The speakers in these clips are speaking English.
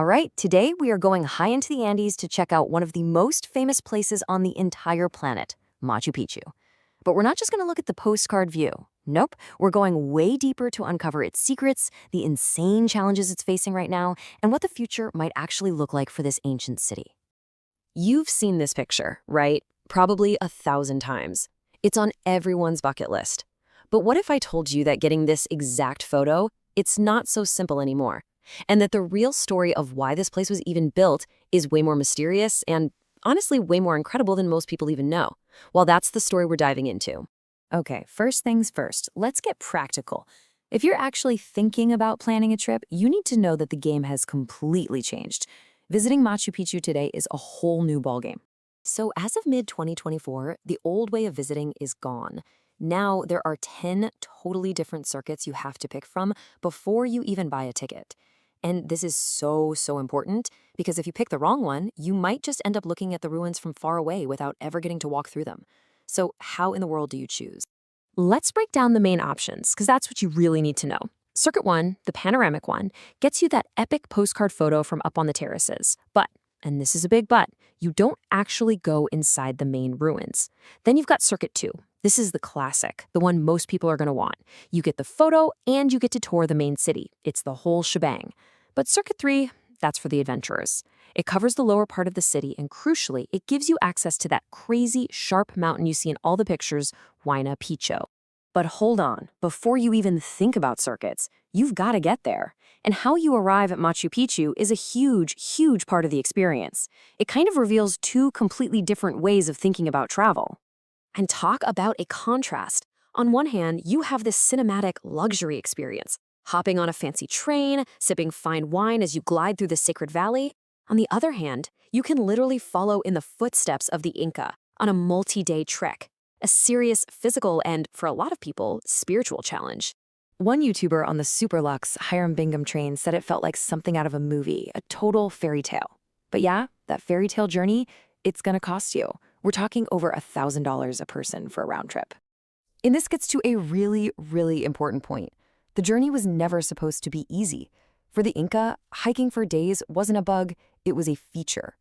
All right, today we are going high into the Andes to check out one of the most famous places on the entire planet, Machu Picchu. But we're not just going to look at the postcard view. Nope, we're going way deeper to uncover its secrets, the insane challenges it's facing right now, and what the future might actually look like for this ancient city. You've seen this picture, right? Probably 1,000 times. It's on everyone's bucket list. But what if I told you that getting this exact photo, it's not so simple anymore? And that the real story of why this place was even built is way more mysterious and, honestly, way more incredible than most people even know. Well, that's the story we're diving into. Okay, first things first, let's get practical. If you're actually thinking about planning a trip, you need to know that the game has completely changed. Visiting Machu Picchu today is a whole new ballgame. So as of mid-2024, the old way of visiting is gone. Now there are 10 totally different circuits you have to pick from before you even buy a ticket. And this is so important because if you pick the wrong one, you might just end up looking at the ruins from far away without ever getting to walk through them. So how in the world do you choose? Let's break down the main options because that's what you really need to know. Circuit 1, the panoramic one, gets you that epic postcard photo from up on the terraces. But, and this is a big but, you don't actually go inside the main ruins. Then you've got Circuit 2. This is the classic, the one most people are going to want. You get the photo and you get to tour the main city. It's the whole shebang. But Circuit 3, that's for the adventurers. It covers the lower part of the city, and crucially, it gives you access to that crazy, sharp mountain you see in all the pictures, Huayna Picchu. But hold on, before you even think about circuits, you've got to get there. And how you arrive at Machu Picchu is a huge part of the experience. It kind of reveals two completely different ways of thinking about travel. And talk about a contrast. On one hand, you have this cinematic luxury experience, hopping on a fancy train, sipping fine wine as you glide through the sacred valley. On the other hand, you can literally follow in the footsteps of the Inca on a multi-day trek, a serious physical and, for a lot of people, spiritual challenge. One YouTuber on the Superlux Hiram Bingham train said it felt like something out of a movie, a total fairy tale. But yeah, that fairy tale journey, it's gonna cost you. We're talking over $1,000 a person for a round trip. And this gets to a really important point. The journey was never supposed to be easy. For the Inca, hiking for days wasn't a bug, it was a feature.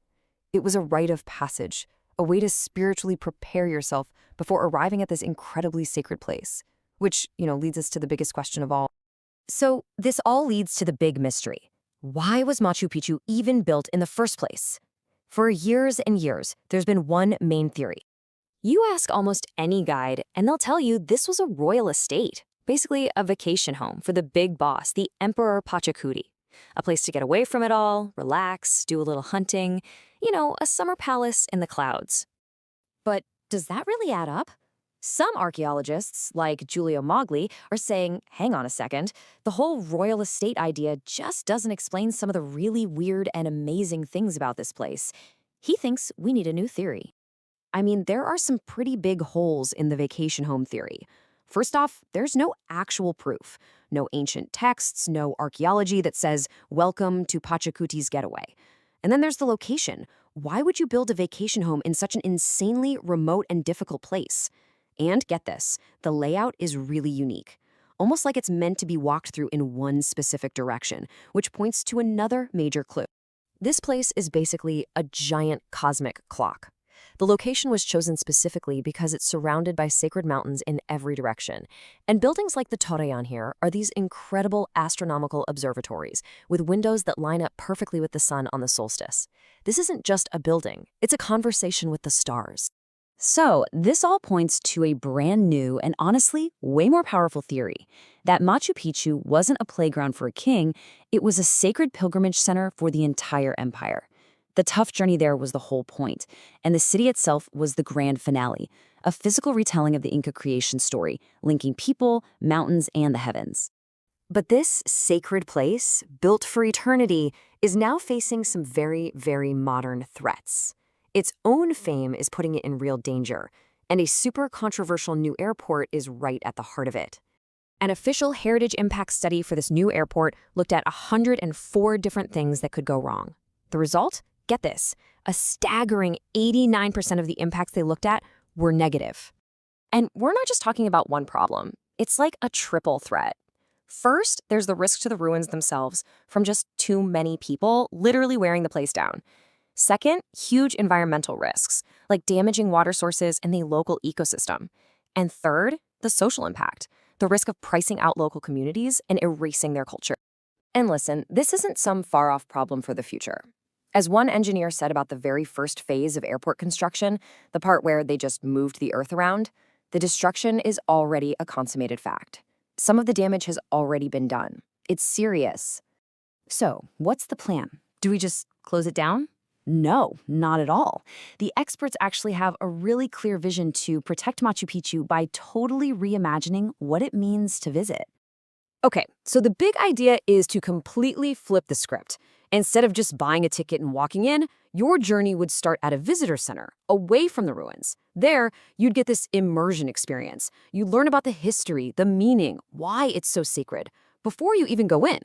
It was a rite of passage, a way to spiritually prepare yourself before arriving at this incredibly sacred place. Which, leads us to the biggest question of all. So this all leads to the big mystery. Why was Machu Picchu even built in the first place? For years and years, there's been one main theory. You ask almost any guide, and they'll tell you this was a royal estate. Basically, a vacation home for the big boss, the Emperor Pachacuti. A place to get away from it all, relax, do a little hunting, a summer palace in the clouds. But does that really add up? Some archaeologists, like Giulio Mogli, are saying, hang on a second, the whole royal estate idea just doesn't explain some of the really weird and amazing things about this place. He thinks we need a new theory. I mean, there are some pretty big holes in the vacation home theory. First off, there's no actual proof. No ancient texts, no archaeology that says, welcome to Pachacuti's getaway. And then there's the location. Why would you build a vacation home in such an insanely remote and difficult place? And get this, the layout is really unique. Almost like it's meant to be walked through in one specific direction, which points to another major clue. This place is basically a giant cosmic clock. The location was chosen specifically because it's surrounded by sacred mountains in every direction. And buildings like the Torreon here are these incredible astronomical observatories with windows that line up perfectly with the sun on the solstice. This isn't just a building, it's a conversation with the stars. So, this all points to a brand new and honestly way more powerful theory, that Machu Picchu wasn't a playground for a king, it was a sacred pilgrimage center for the entire empire. The tough journey there was the whole point, and the city itself was the grand finale, a physical retelling of the Inca creation story, linking people, mountains, and the heavens. But this sacred place, built for eternity, is now facing some very modern threats. Its own fame is putting it in real danger, and a super controversial new airport is right at the heart of it. An official heritage impact study for this new airport looked at 104 different things that could go wrong. The result? Get this, a staggering 89% of the impacts they looked at were negative. And we're not just talking about one problem. It's like a triple threat. First, there's the risk to the ruins themselves from just too many people literally wearing the place down. Second, huge environmental risks, like damaging water sources and the local ecosystem. And third, the social impact, the risk of pricing out local communities and erasing their culture. And listen, this isn't some far-off problem for the future. As one engineer said about the very first phase of airport construction, the part where they just moved the earth around, the destruction is already a consummated fact. Some of the damage has already been done. It's serious. So, what's the plan? Do we just close it down? No, not at all. The experts actually have a really clear vision to protect Machu Picchu by totally reimagining what it means to visit. Okay, so the big idea is to completely flip the script. Instead of just buying a ticket and walking in, your journey would start at a visitor center, away from the ruins. There, you'd get this immersion experience. You learn about the history, the meaning, why it's so sacred, before you even go in.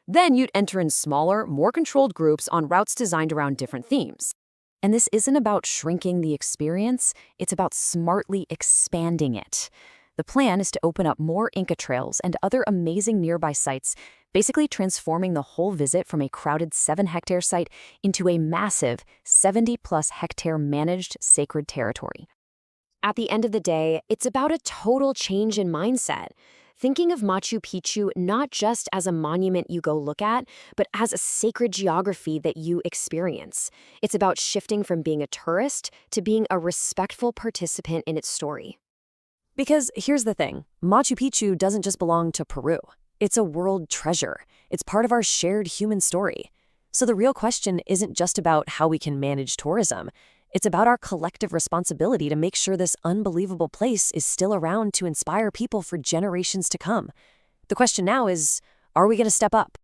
Then you'd enter in smaller, more controlled groups on routes designed around different themes. And this isn't about shrinking the experience, it's about smartly expanding it. The plan is to open up more Inca trails and other amazing nearby sites, basically transforming the whole visit from a crowded 7-hectare site into a massive 70-plus hectare managed sacred territory. At the end of the day, it's about a total change in mindset. Thinking of Machu Picchu not just as a monument you go look at, but as a sacred geography that you experience. It's about shifting from being a tourist to being a respectful participant in its story. Because here's the thing, Machu Picchu doesn't just belong to Peru. It's a world treasure. It's part of our shared human story. So the real question isn't just about how we can manage tourism. It's about our collective responsibility to make sure this unbelievable place is still around to inspire people for generations to come. The question now is, are we going to step up?